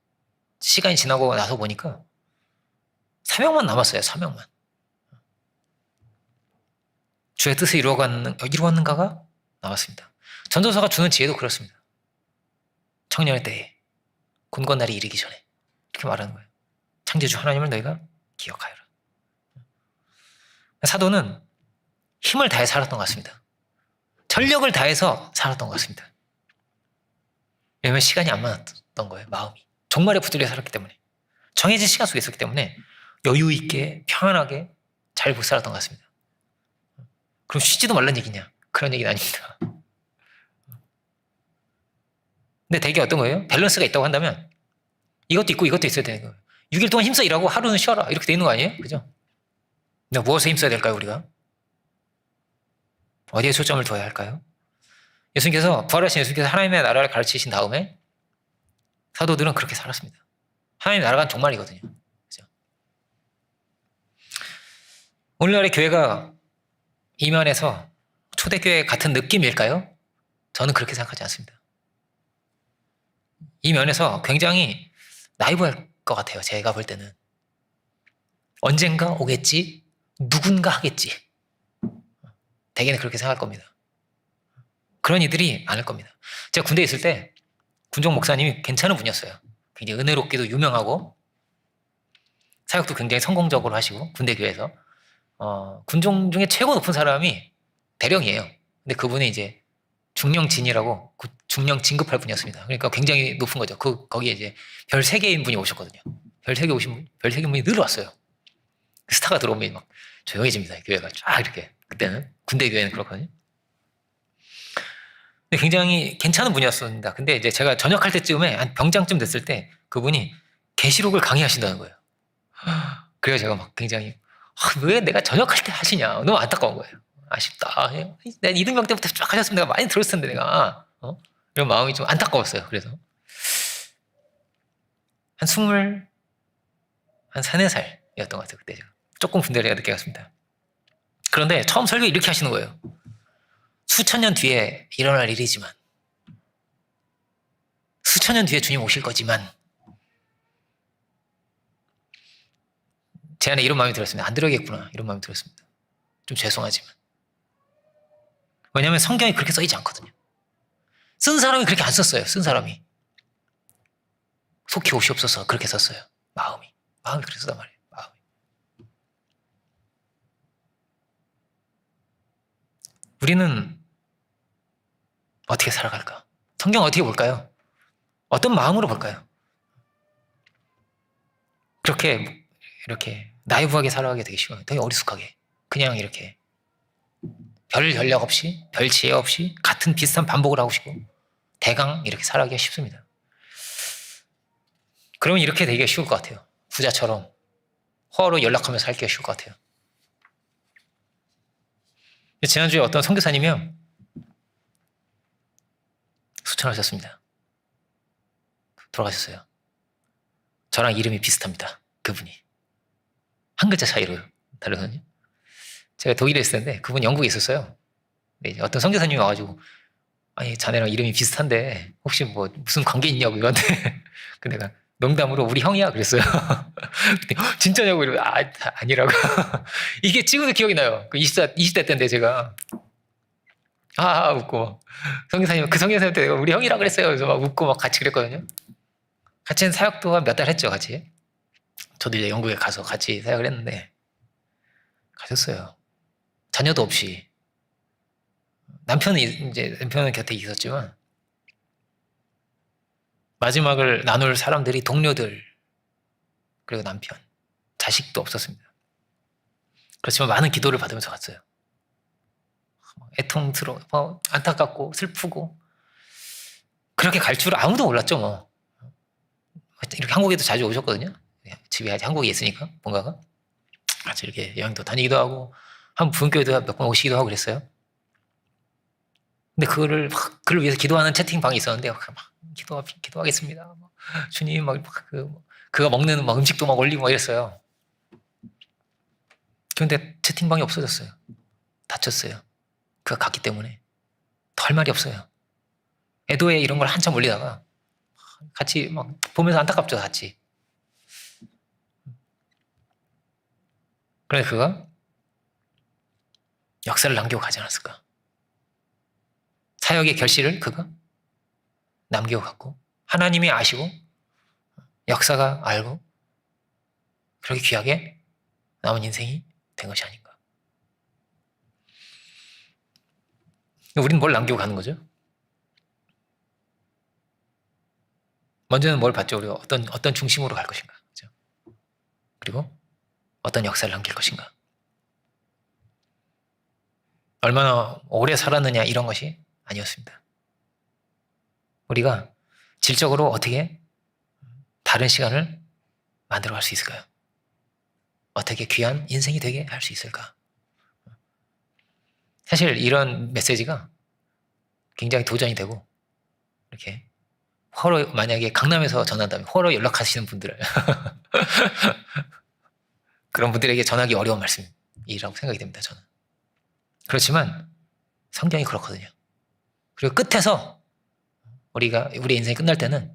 시간이 지나고 나서 보니까 사명만 남았어요. 사명만. 주의 뜻을 이루었는가가 남았습니다. 전도서가 주는 지혜도 그렇습니다. 청년의 때에 곤곤 날이 이르기 전에 이렇게 말하는 거예요. 창조주 하나님을 너희가 기억하여라. 사도는 힘을 다해 살았던 것 같습니다. 전력을 다해서 살았던 것 같습니다. 왜냐하면 시간이 안 많았던 거예요. 마음이. 종말에 붙들려 살았기 때문에. 정해진 시간 속에 있었기 때문에 여유 있게 평안하게 잘 못 살았던 것 같습니다. 그럼 쉬지도 말란 얘기냐? 그런 얘기는 아닙니다. 근데 되게 어떤 거예요? 밸런스가 있다고 한다면 이것도 있고 이것도 있어야 되는 거예요. 6일 동안 힘써 일하고 하루는 쉬어라. 이렇게 돼 있는 거 아니에요? 그죠? 근데 무엇에 힘써야 될까요, 우리가? 어디에 초점을 둬야 할까요? 예수님께서, 부활하신 예수님께서 하나님의 나라를 가르치신 다음에 사도들은 그렇게 살았습니다. 하나님의 나라가 종말이거든요. 그죠? 오늘날의 교회가 이 면에서 초대교회 같은 느낌일까요? 저는 그렇게 생각하지 않습니다. 이 면에서 굉장히 나이브할 것 같아요. 제가 볼 때는. 언젠가 오겠지, 누군가 하겠지. 대개는 그렇게 생각할 겁니다. 그런 이들이 많을 겁니다. 제가 군대에 있을 때 군종 목사님이 괜찮은 분이었어요. 굉장히 은혜롭기도 유명하고 사역도 굉장히 성공적으로 하시고 군대 교회에서 군종 중에 최고 높은 사람이 대령이에요. 근데 그분이 이제 중령진이라고 중령 진급할 분이었습니다. 그러니까 굉장히 높은 거죠. 거기에 이제 별 3개인 분이 오셨거든요. 별 3개 오신 분, 별 3개 분이 늘 왔어요. 스타가 들어오면 막 조용해집니다. 교회가 쫙 이렇게. 그때는 군대 교회는 그렇거든요. 근데 굉장히 괜찮은 분이었습니다. 근데 이제 제가 전역할 때쯤에 한 병장쯤 됐을 때 그분이 계시록을 강의하신다는 거예요. 그래서 제가 막 굉장히 왜 내가 전역할 때 하시냐. 너무 안타까운 거예요. 아쉽다. 내가 이등병 때부터 쫙 하셨으면 내가 많이 들었을 텐데 내가 이런 마음이 좀 안타까웠어요. 그래서 한 3-4살이었던 것 같아요. 그때 제가. 조금 군대를 늦게 갔습니다. 그런데 처음 설교 이렇게 하시는 거예요. 수천 년 뒤에 일어날 일이지만, 수천 년 뒤에 주님 오실 거지만, 제 안에 이런 마음이 들었습니다. 안 들어야겠구나. 이런 마음이 들었습니다. 좀 죄송하지만. 왜냐하면 성경에 그렇게 써있지 않거든요. 쓴 사람이 그렇게 안 썼어요. 쓴 사람이. 속히 오시옵소서 그렇게 썼어요. 마음이 그렇게 썼단 말이에요. 마음이. 우리는 어떻게 살아갈까? 성경 어떻게 볼까요? 어떤 마음으로 볼까요? 그렇게 이렇게 나이브하게 살아가기 되게 쉬워요. 되게 어리숙하게. 그냥 이렇게 별 전략 없이, 별 지혜 없이 같은 비슷한 반복을 하고 싶고 대강 이렇게 살아가기가 쉽습니다. 그러면 이렇게 되기가 쉬울 것 같아요. 부자처럼 서로 연락하면서 살기가 쉬울 것 같아요. 지난주에 어떤 선교사님이요. 수천하셨습니다. 돌아가셨어요. 저랑 이름이 비슷합니다. 그분이. 한 글자 차이로 다르거든요. 제가 독일에 있을 텐데 그분 영국에 있었어요. 이제 어떤 선교사님이 와가지고 아니 자네랑 이름이 비슷한데 혹시 뭐 무슨 관계 있냐고 이러는데 그 내가 농담으로 우리 형이야 그랬어요. 진짜냐고 이러면 아니라고. 이게 찍어도 기억이 나요. 그 20대 때인데 제가 웃고 선교사님 그 선교사님한테 내가 우리 형이라 그랬어요. 그래서 막 웃고 막 같이 그랬거든요. 같이 사역도 한 몇 달 했죠 같이. 저도 이제 영국에 가서 같이 사역을 했는데 가셨어요. 자녀도 없이. 남편은 곁에 있었지만 마지막을 나눌 사람들이 동료들 그리고 남편, 자식도 없었습니다. 그렇지만 많은 기도를 받으면서 갔어요. 애통스러워, 안타깝고 슬프고 그렇게 갈 줄 아무도 몰랐죠 뭐. 이렇게 한국에도 자주 오셨거든요. 집에 아직 한국에 있으니까 뭔가가 같이 이렇게 여행도 다니기도 하고 한 분교회도 몇 번 오시기도 하고 그랬어요. 근데 그를 위해서 기도하는 채팅방이 있었는데 막 기도하겠습니다. 주님 그가 먹는 음식도 막 올리고 막 이랬어요. 그런데 채팅방이 없어졌어요. 닫혔어요. 그가 갔기 때문에 더 할 말이 없어요. 애도에 이런 걸 한참 올리다가 같이 막 보면서 안타깝죠, 같이. 그런데 그가 역사를 남기고 가지 않았을까? 사역의 결실을 그가 남기고 갔고 하나님이 아시고 역사가 알고 그렇게 귀하게 남은 인생이 된 것이 아닌가. 우리는 뭘 남기고 가는 거죠? 먼저는 뭘 봤죠? 우리가 어떤 중심으로 갈 것인가. 그렇죠? 그리고 어떤 역사를 남길 것인가. 얼마나 오래 살았느냐 이런 것이 아니었습니다. 우리가 질적으로 어떻게 다른 시간을 만들어갈 수 있을까요? 어떻게 귀한 인생이 되게 할 수 있을까? 사실 이런 메시지가 굉장히 도전이 되고 이렇게 서로 만약에 강남에서 전한다면 서로 연락하시는 분들을 그런 분들에게 전하기 어려운 말씀이라고 생각이 됩니다. 저는. 그렇지만 성경이 그렇거든요. 그리고 끝에서 우리 인생이 끝날 때는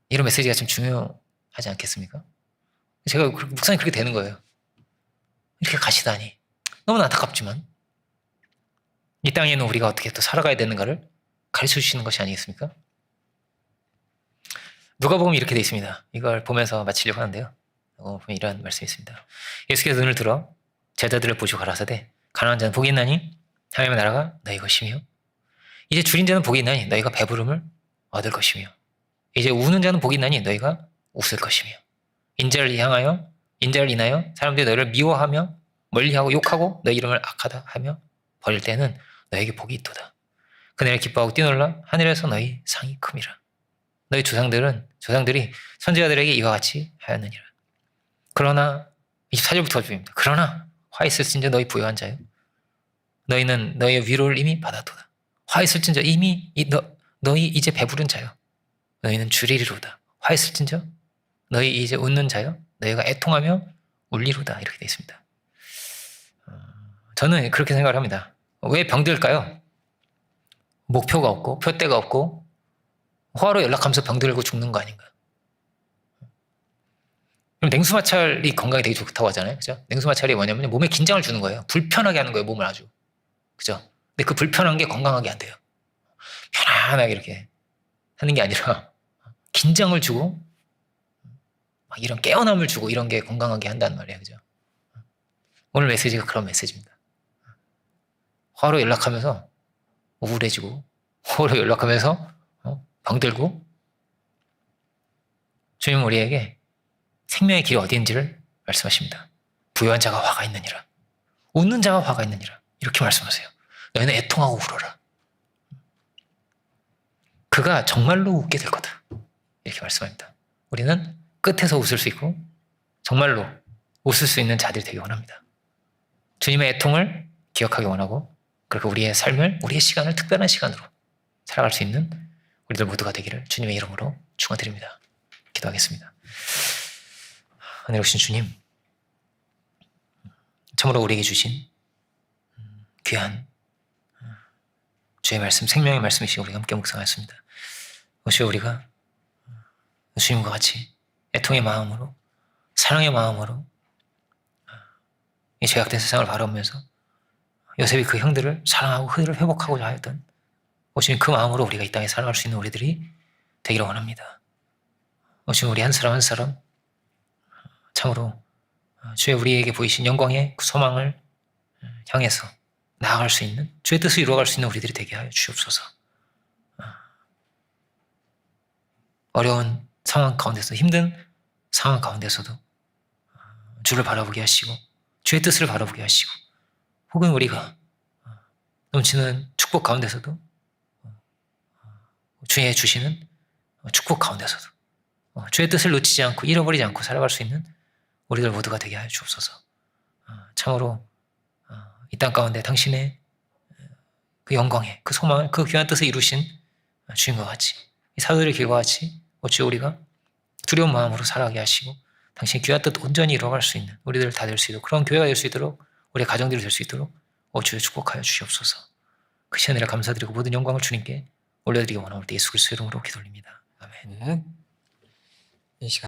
이런 메시지가 좀 중요하지 않겠습니까? 제가 묵상이 그렇게 되는 거예요. 이렇게 가시다니 너무나 안타깝지만 이 땅에는 우리가 어떻게 또 살아가야 되는가를 가르쳐 주시는 것이 아니겠습니까? 누가복음이 이렇게 되어 있습니다. 이걸 보면서 마치려고 하는데요. 보면 이런 말씀이 있습니다. 예수께서 눈을 들어 제자들을 보시고 가라사대 가난한 자는 복이 있나니 하나님의 나라가 너희 것이며 이제 줄인 자는 복이 있나니 너희가 배부름을 얻을 것이며 이제 우는 자는 복이 있나니 너희가 웃을 것이며 인자를 인하여 사람들이 너희를 미워하며 멀리하고 욕하고 너희 이름을 악하다 하며 버릴 때는 너희에게 복이 있도다. 그날에 기뻐하고 뛰놀라 하늘에서 너희 상이 큼이라. 너희 조상들이 선지자들에게 이와 같이 하였느니라. 그러나 24절부터 주입니다. 그러나 화 있을진저 너희 부요한 자요 너희는 너희의 위로를 이미 받았도다. 화 있을진저 이미 너희 이제 배부른 자요 너희는 주리리로다. 화했을진저 너희 이제 웃는 자여 너희가 애통하며 울리로다 이렇게 되어 있습니다. 저는 그렇게 생각을 합니다. 왜 병들까요? 목표가 없고 표대가 없고 화로 연락하면서 병들고 죽는 거 아닌가? 그럼 냉수마찰이 건강에 되게 좋다고 하잖아요. 그죠? 냉수마찰이 뭐냐면 몸에 긴장을 주는 거예요. 불편하게 하는 거예요. 몸을 아주. 그죠? 근데 그 불편한 게 건강하게 안 돼요. 편안하게 이렇게 하는 게 아니라 긴장을 주고 막 이런 깨어남을 주고 이런 게 건강하게 한다는 말이에요. 그죠? 오늘 메시지가 그런 메시지입니다. 화로 연락하면서 우울해지고 화로 연락하면서 병들고 주님 우리에게 생명의 길이 어디인지를 말씀하십니다. 부유한 자가 화가 있느니라. 웃는 자가 화가 있느니라. 이렇게 말씀하세요. 너희는 애통하고 울어라. 그가 정말로 웃게 될 거다. 이렇게 말씀합니다. 우리는 끝에서 웃을 수 있고 정말로 웃을 수 있는 자들이 되기 원합니다. 주님의 애통을 기억하기 원하고 그리고 우리의 삶을 우리의 시간을 특별한 시간으로 살아갈 수 있는 우리들 모두가 되기를 주님의 이름으로 축원드립니다. 기도하겠습니다. 하늘 오신 주님, 참으로 우리에게 주신 귀한 주의 말씀, 생명의 말씀이시 우리가 함께 묵상하였습니다. 오시오 우리가 주님과 같이 애통의 마음으로 사랑의 마음으로 이 죄악된 세상을 바라보면서 요셉이 그 형들을 사랑하고 그들을 회복하고자 하였던 오시는 그 마음으로 우리가 이 땅에 살아갈 수 있는 우리들이 되기를 원합니다. 오시는 우리 한 사람 한 사람 참으로 주의 우리에게 보이신 영광의 그 소망을 향해서 나아갈 수 있는 주의 뜻을 이루어갈 수 있는 우리들이 되게 하여 주옵소서. 어려운 상황 가운데서 힘든 상황 가운데서도 주를 바라보게 하시고 주의 뜻을 바라보게 하시고 혹은 우리가 넘치는 축복 가운데서도 주의 주시는 축복 가운데서도 주의 뜻을 놓치지 않고 잃어버리지 않고 살아갈 수 있는 우리들 모두가 되게 하여 주옵소서. 참으로 이 땅 가운데 당신의 그 영광에 그 소망을 그 귀한 뜻을 이루신 주님과 같이 이 사도들의 길과 같이 어찌 우리가 두려운 마음으로 살아가게 하시고 당신의 귀한 뜻 온전히 이루어갈 수 있는 우리들 다 될 수 있도록 그런 교회가 될 수 있도록 우리의 가정들이 될 수 있도록 주여 축복하여 주시옵소서. 그 시간에 감사드리고 모든 영광을 주님께 올려드리기 원하올 때 예수 그리스도 이름으로 기도 올립니다. 아멘. 이 시간